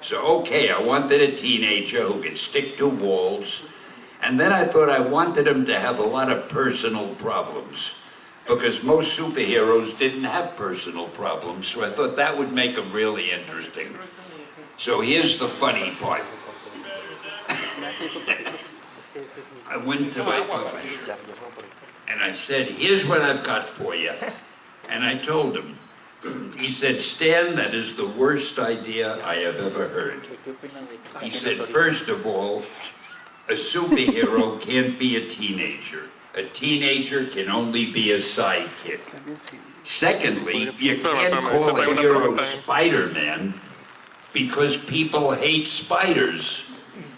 So, okay, I wanted a teenager who could stick to walls, and then I thought I wanted him to have a lot of personal problems, because most superheroes didn't have personal problems, so I thought that would make them really interesting. So here's the funny part. I went to my publisher, and I said, here's what I've got for you. And I told him. He said, Stan, that is the worst idea I have ever heard. He said, first of all, a superhero can't be a teenager. A teenager can only be a sidekick. Secondly, you can't call a hero Spider-Man because people hate spiders.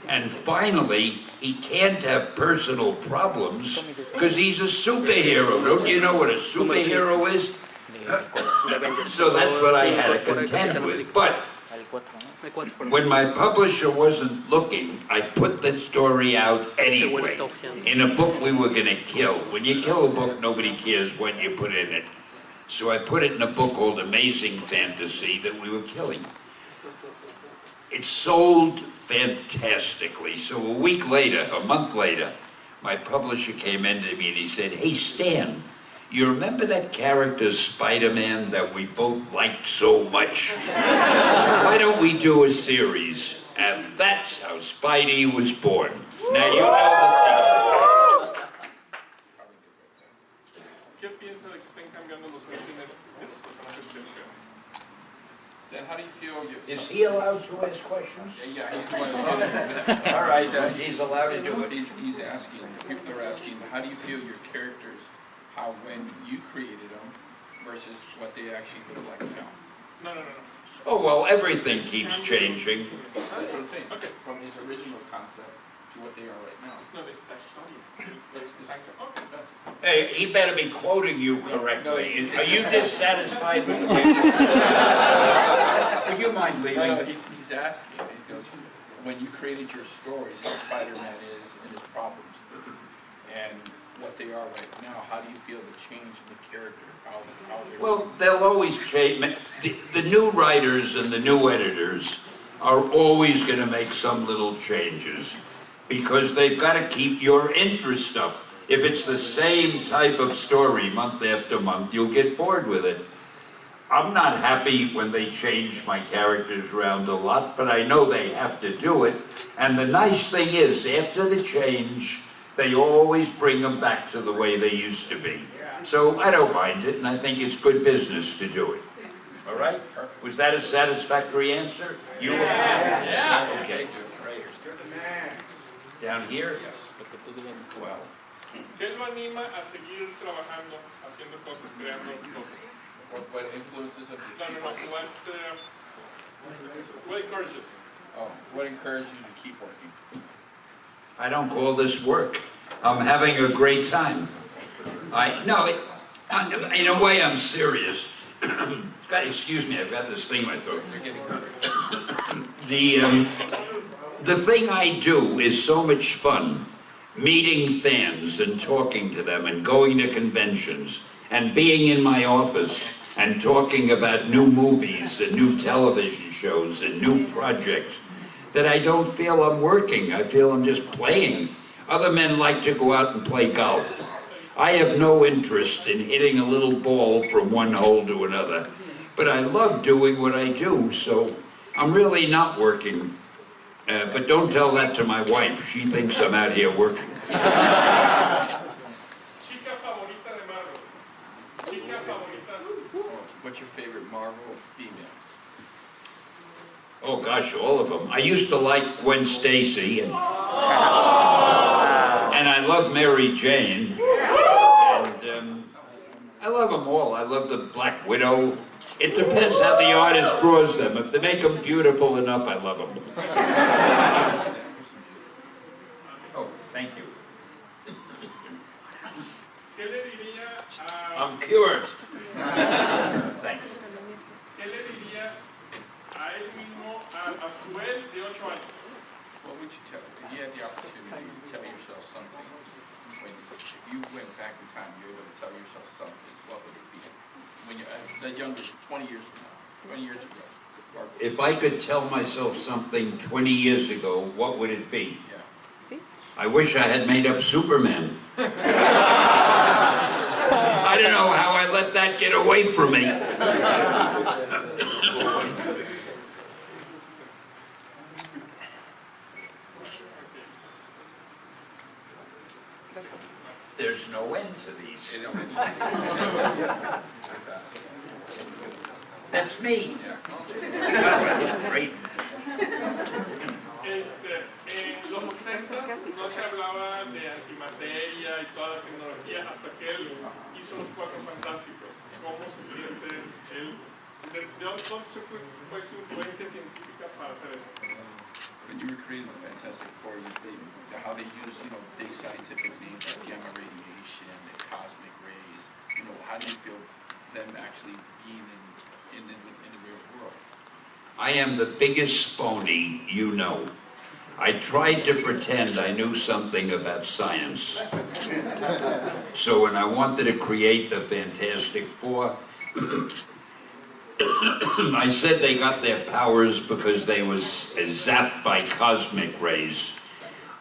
And finally, he can't have personal problems because he's a superhero. Don't you know what a superhero is? So that's what I had to contend with. But when my publisher wasn't looking, I put the story out anyway. In a book we were going to kill. When you kill a book, nobody cares what you put in it. So I put it in a book called Amazing Fantasy that we were killing. It sold fantastically. So a week later, a month later, my publisher came in to me and he said, hey, Stan, you remember that character Spider-Man that we both liked so much? Why don't we do a series? And that's how Spidey was born. Now you know the secret. ¿Qué piensa de que estén cambiando los orígenes de los personajes del show? Stan, how do you feel? Is he allowed to ask questions? Yeah, he's the one who did it. All right, he's allowed to do it. He's asking, people are asking, how do you feel your characters, how when you created them versus what they actually look like now? No. Oh, well, everything keeps changing. That's what I'm saying. Okay. From his original concept to what they are right now. No, that's Hey, he better be quoting you correctly. Are you dissatisfied with the way? Would you mind leaving? No, he's asking, he goes, when you created your stories, how Spider-Man is and his problems, and what they are right now, how do you feel the change in the character? Well, they'll always change. The new writers and the new editors are always going to make some little changes because they've got to keep your interest up. If it's the same type of story month after month, you'll get bored with it. I'm not happy when they change my characters around a lot, but I know they have to do it. And the nice thing is, after the change, they always bring them back to the way they used to be. So I don't mind it, and I think it's good business to do it. All right? Was that a satisfactory answer? You? Yeah. Okay. Down here? Yes. Well. ¿Qué lo anima a seguir trabajando, haciendo cosas, creando cosas? What influences of the No. What encourages? Oh, what encouraged you to keep working? I don't call this work. I'm having a great time. In a way, I'm serious. God, excuse me, I've got this thing in my throat. The thing I do is so much fun. Meeting fans and talking to them and going to conventions and being in my office and talking about new movies and new television shows and new projects that I don't feel I'm working. I feel I'm just playing. Other men like to go out and play golf. I have no interest in hitting a little ball from one hole to another, but I love doing what I do, so I'm really not working. But don't tell that to my wife. She thinks I'm out here working. Chica favorita de Marvel. Chica favorita. What's your favorite Marvel female? Oh gosh, all of them. I used to like Gwen Stacy, and I love Mary Jane, and I love them all. I love the Black Widow. It depends how the artist draws them. If they make them beautiful enough, I love them. Oh, thank you. ¿Qué le diría a... I'm cured. Thanks. ¿Qué le diría a él mismo, a su él de 8 años? What would you tell, if you had the opportunity to tell yourself something, if you went back in time, you were able to tell yourself something, what would it be? When you're that younger, 20 years from now, 20 years ago, If I could tell myself something 20 years ago, what would it be? Yeah. I wish I had made up Superman. I don't know how I let that get away from me. There's no end to these. That's me. Great. En los 60 no se hablaba de antimateria y toda la tecnología hasta que él hizo los Cuatro Fantásticos. ¿Cómo se siente él? ¿De dónde fue su influencia científica para hacer eso? When you were creating the Fantastic Four, how they use, big scientific names like gamma radiation and cosmic rays. How do you feel them actually being in the real world? I am the biggest phony you know. I tried to pretend I knew something about science. So when I wanted to create the Fantastic Four, I said they got their powers because they was zapped by cosmic rays.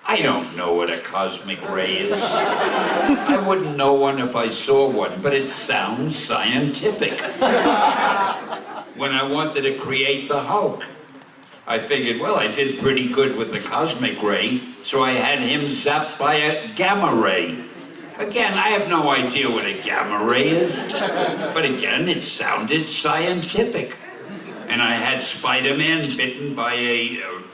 I don't know what a cosmic ray is. I wouldn't know one if I saw one, but it sounds scientific. When I wanted to create the Hulk, I figured, well, I did pretty good with the cosmic ray, so I had him zapped by a gamma ray. Again, I have no idea what a gamma ray is, but again, it sounded scientific. And I had Spider-Man bitten by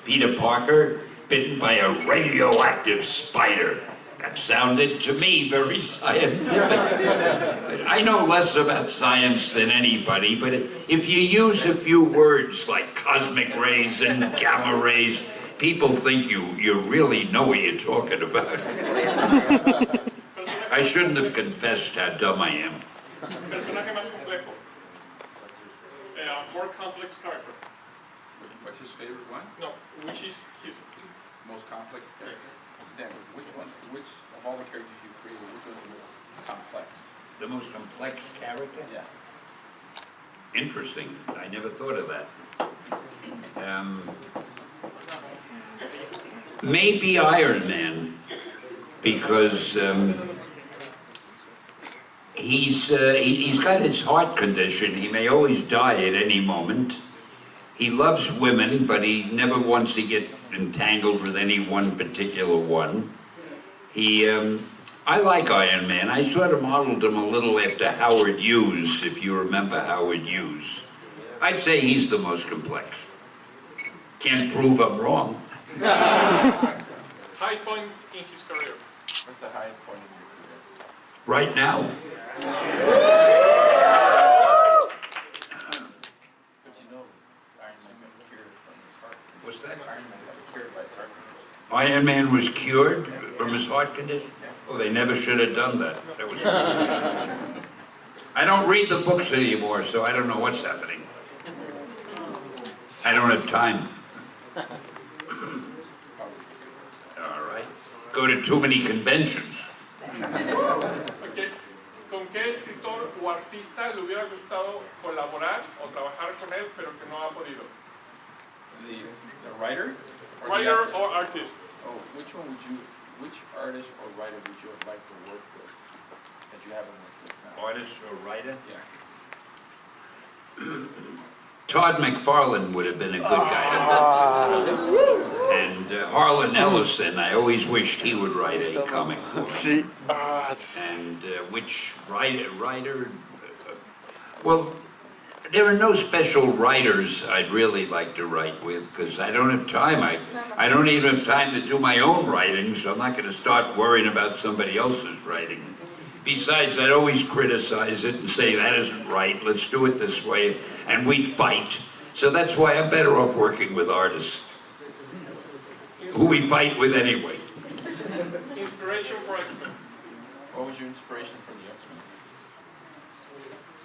Peter Parker, bitten by a radioactive spider. That sounded to me very scientific. I know less about science than anybody, but if you use a few words like cosmic rays and gamma rays, people think you really know what you're talking about. I shouldn't have confessed how dumb I am. Personaje más complejo. More complex character. What's his favorite one? No, which is his Most complex character? Which of all the characters you created, which one is the most complex? The most complex character? Yeah. Interesting. I never thought of that. Maybe Iron Man, because he's got his heart condition. He may always die at any moment. He loves women, but he never wants to get entangled with any one particular one. I like Iron Man. I sort of modeled him a little after Howard Hughes, if you remember Howard Hughes. I'd say he's the most complex. Can't prove I'm wrong. high point in his career. What's the highest point in your career? Right now. But Iron Man got cured from his heart. What's that? Iron Man got cured by heart condition. Iron Man was cured from his heart condition? Oh, they never should have done that. That was foolish. I don't read the books anymore, so I don't know what's happening. I don't have time. All right. Go to too many conventions. Okay. ¿Con qué escritor o artista le hubiera gustado colaborar o trabajar con él, pero que no ha podido? The writer? Writer or artist? Oh, which artist or writer would you have liked to work with that you haven't worked with now? Artist or writer? Yeah. Todd McFarlane would have been a good guy. And Harlan Ellison, I always wished he would write a comic for me. And which writer? Well, there are no special writers I'd really like to write with, because I don't have time. I don't even have time to do my own writing, so I'm not going to start worrying about somebody else's writing. Besides, I'd always criticize it and say, that isn't right, let's do it this way, and we'd fight. So that's why I'm better off working with artists, who we fight with anyway. Inspiration for X-Men. What was your inspiration for the X-Men?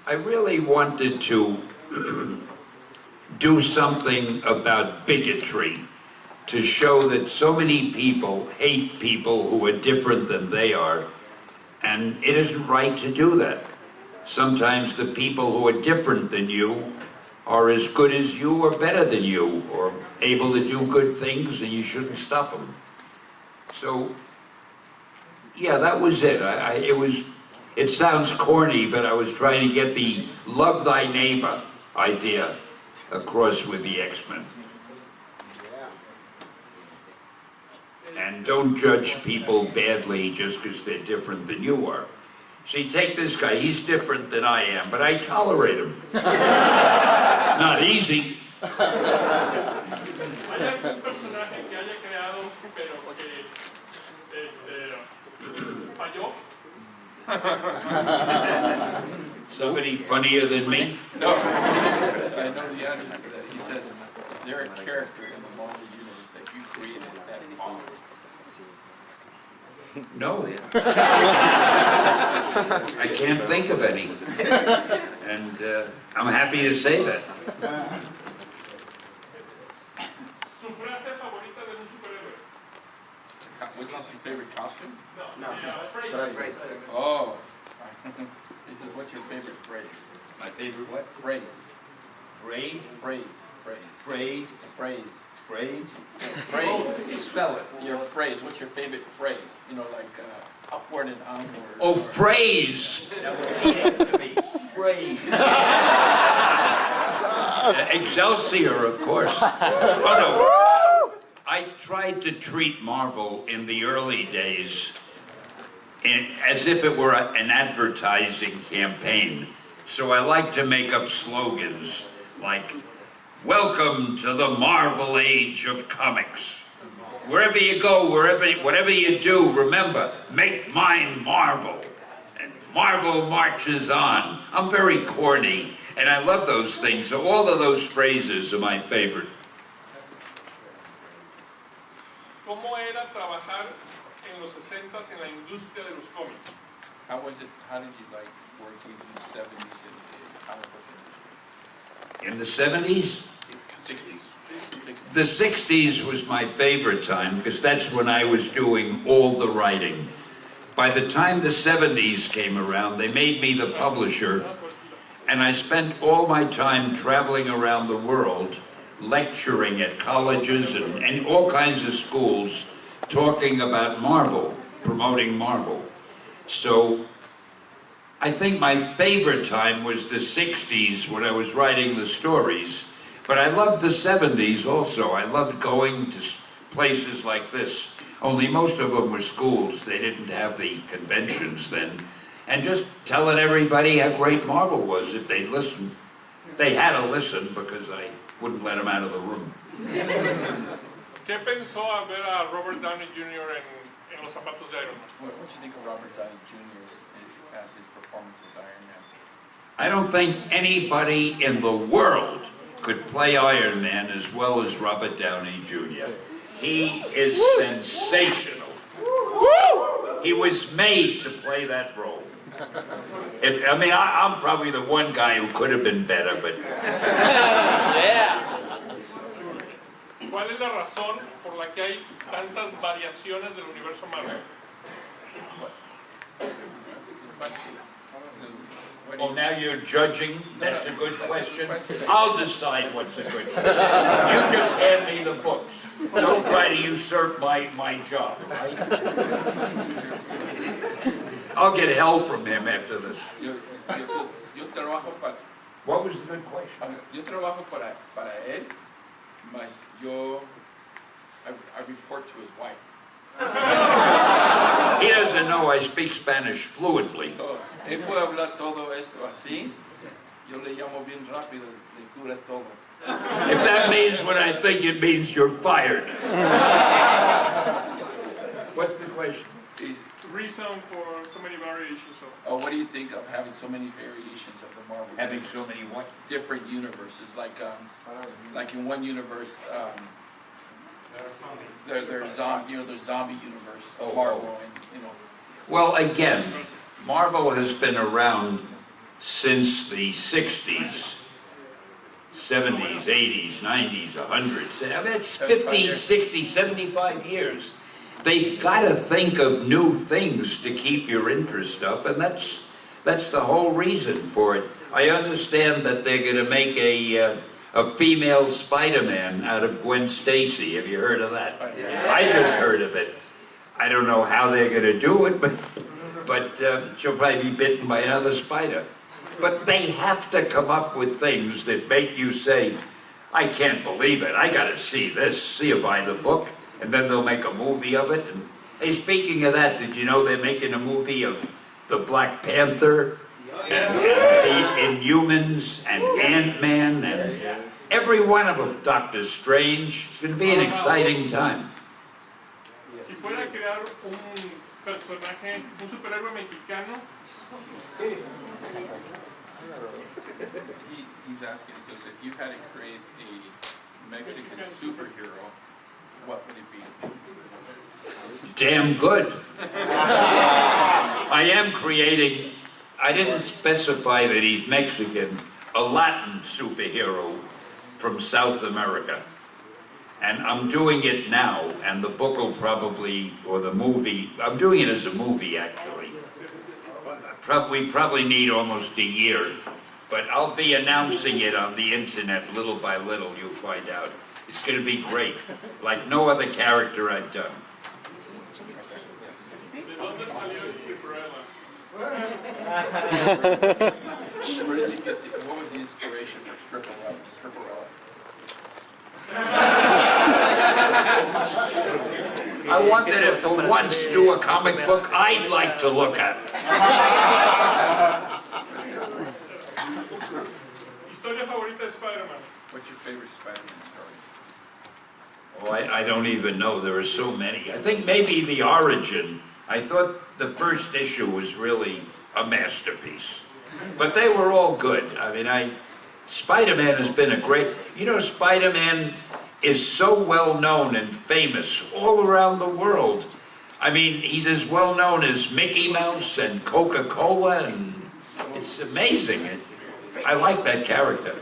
I really wanted to do something about bigotry, to show that so many people hate people who are different than they are, and it isn't right to do that. Sometimes the people who are different than you are as good as you or better than you, or able to do good things, and you shouldn't stop them. So, yeah, that was it. It sounds corny, but I was trying to get the love thy neighbor idea across with the X-Men. And don't judge people badly just because they're different than you are. See, take this guy, he's different than I am, but I tolerate him. It's not easy. ¿Hay algún personaje que haya creado, pero que falló? Somebody funnier than me? No, I know the answer to that. He says, is there a character in the Marvel universe that you created that bombed? No. I can't think of any. And I'm happy to say that. ¿Su frase favorita de un superhéroe? What's your favorite costume? No. Phrase. Oh. He says, what's your favorite phrase? My favorite what? Phrase. Braid? Phrase. Braid? Phrase. Braid? Phrase. Oh, spell it. Your phrase. What's your favorite phrase? You know, like upward and onward. Oh, phrase! That would be phrase. Excelsior, of course. Oh, no. I tried to treat Marvel in the early days as if it were an advertising campaign. So I like to make up slogans like, "Welcome to the Marvel age of comics. Wherever you go, whatever you do, remember, make mine Marvel. And Marvel marches on." I'm very corny, and I love those things. So all of those phrases are my favorite. ¿Cómo era trabajar en los 60s en la industria de los cómics? How was it? How did you like working in the 70s and comic book industry? In the 70s? 60s. The 60s was my favorite time because that's when I was doing all the writing. By the time the 70s came around, they made me the publisher, and I spent all my time traveling around the world, lecturing at colleges and all kinds of schools, talking about Marvel, promoting Marvel. So I think my favorite time was the 60s when I was writing the stories, but I loved the 70s also. I loved going to places like this, only most of them were schools. They didn't have the conventions then. And just telling everybody how great Marvel was if they'd listen. They had to listen because I wouldn't let them out of the room. ¿Qué pensó al ver a Robert Downey Jr. en los zapatos de Iron Man? What do you think of Robert Downey Jr. as his performance as Iron Man? I don't think anybody in the world could play Iron Man as well as Robert Downey Jr. He is sensational. He was made to play that role. I'm probably the one guy who could have been better, but... ¿Cuál es la razón por la que hay tantas variaciones del universo Marvel? Oh, now you're judging? That's a good question. I'll decide what's a good question. You just hand me the books. Don't try to usurp my job, right? I'll get hell from him after this. Yo trabajo para... What was the good question? Yo trabajo para él, mas I report to his wife. He doesn't know I speak Spanish fluently. So, él puede hablar todo esto así, yo le llamo bien rápido, le cura todo. If that means what I think it means, you're fired. What's the question? Reason for so many variations of... What do you think of having so many variations of the Marvel Having universe? so many what? Different universes, like in one universe, there's zombie universe of Marvel, and Well, again, Marvel has been around since the 60s, 70s, 80s, 90s, 100s. I mean, it's 50, 60, 75 years. They've got to think of new things to keep your interest up, and that's the whole reason for it. I understand that they're going to make a female Spider-Man out of Gwen Stacy. Have you heard of that? I just heard of it. I don't know how they're going to do it, but she'll probably be bitten by another spider. But they have to come up with things that make you say, I can't believe it. I got to see this. See you buy the book, and then they'll make a movie of it. And, hey, speaking of that, did you know they're making a movie of the Black Panther and the Inhumans and Ant-Man and every one of them, Doctor Strange? It's going to be an exciting time. Si fuera a crear un personaje, un superhéroe mexicano. He's asking, because if you had to create a Mexican superhero, what would it be? Damn good. I am creating, I didn't specify that he's Mexican, a Latin superhero from South America. And I'm doing it now, and the book will probably, or the movie, I'm doing it as a movie actually. We probably need almost a year, but I'll be announcing it on the internet little by little, you'll find out. It's going to be great, like no other character I've done. ¿De dónde salió este programa? Where did you get what was the inspiration for Stripperella? I wanted to, for once, do a comic book I'd like to look at. Historia favorita de Spider-Man. What's your favorite Spider-Man story? Oh, I don't even know. There are so many. I think maybe the origin. I thought the first issue was really a masterpiece. But they were all good. I mean, Spider-Man has been a great... You know, Spider-Man is so well known and famous all around the world. I mean, he's as well known as Mickey Mouse and Coca-Cola, and it's amazing. I like that character.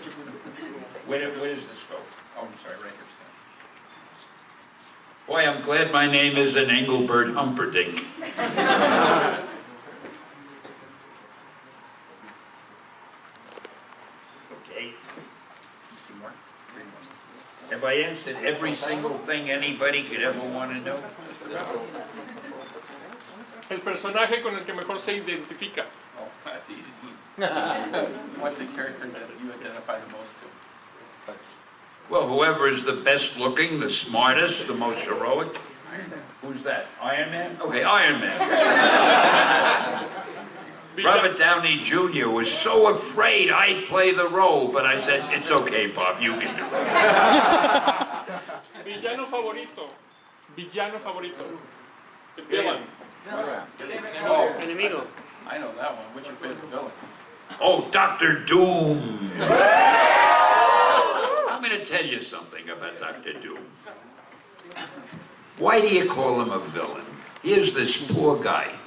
Where does this go? Oh, I'm sorry, right here, Stan. Boy, I'm glad my name isn't Engelbert Humperdinck. Okay. Two more? Three more. Have I answered every single thing anybody could ever want to know? El personaje con el que mejor se identifica. Oh, that's easy. What's a character that you identify the most to? Well, whoever is the best looking, the smartest, the most heroic. Who's that? Iron Man? Okay, Iron Man. Robert Downey Jr. was so afraid I'd play the role, but I said, it's okay, Bob, you can do it. Villano favorito. Villano favorito. The villain. Oh, Enemigo. I know that one. What's your favorite villain? Oh, Dr. Doom. I'm going to tell you something about Dr. Doom. Why do you call him a villain? Here's this poor guy.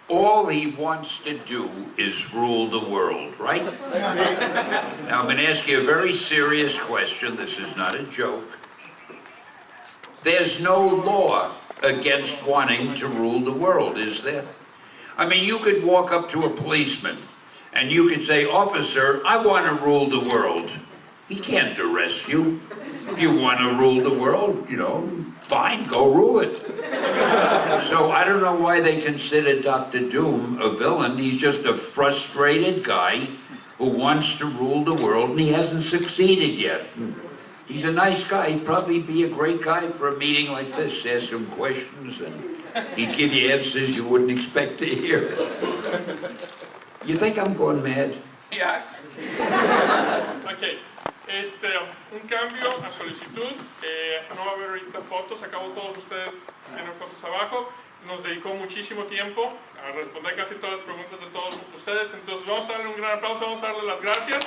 All he wants to do is rule the world, right? Now, I'm going to ask you a very serious question. This is not a joke. There's no law against wanting to rule the world, is there? I mean, you could walk up to a policeman and you could say, officer, I want to rule the world. He can't arrest you. If you want to rule the world, you know, fine, go rule it. So I don't know why they consider Dr. Doom a villain. He's just a frustrated guy who wants to rule the world, and he hasn't succeeded yet. He's a nice guy. He'd probably be a great guy for a meeting like this. Ask him questions, and he'd give you answers you wouldn't expect to hear. You think I'm going mad? Yes. Ok. Un cambio a solicitud. No va a haber ahorita fotos. Acabo todos ustedes tienen fotos abajo. Nos dedicó muchísimo tiempo a responder casi todas las preguntas de todos ustedes. Entonces vamos a darle un gran aplauso. Vamos a darle las gracias.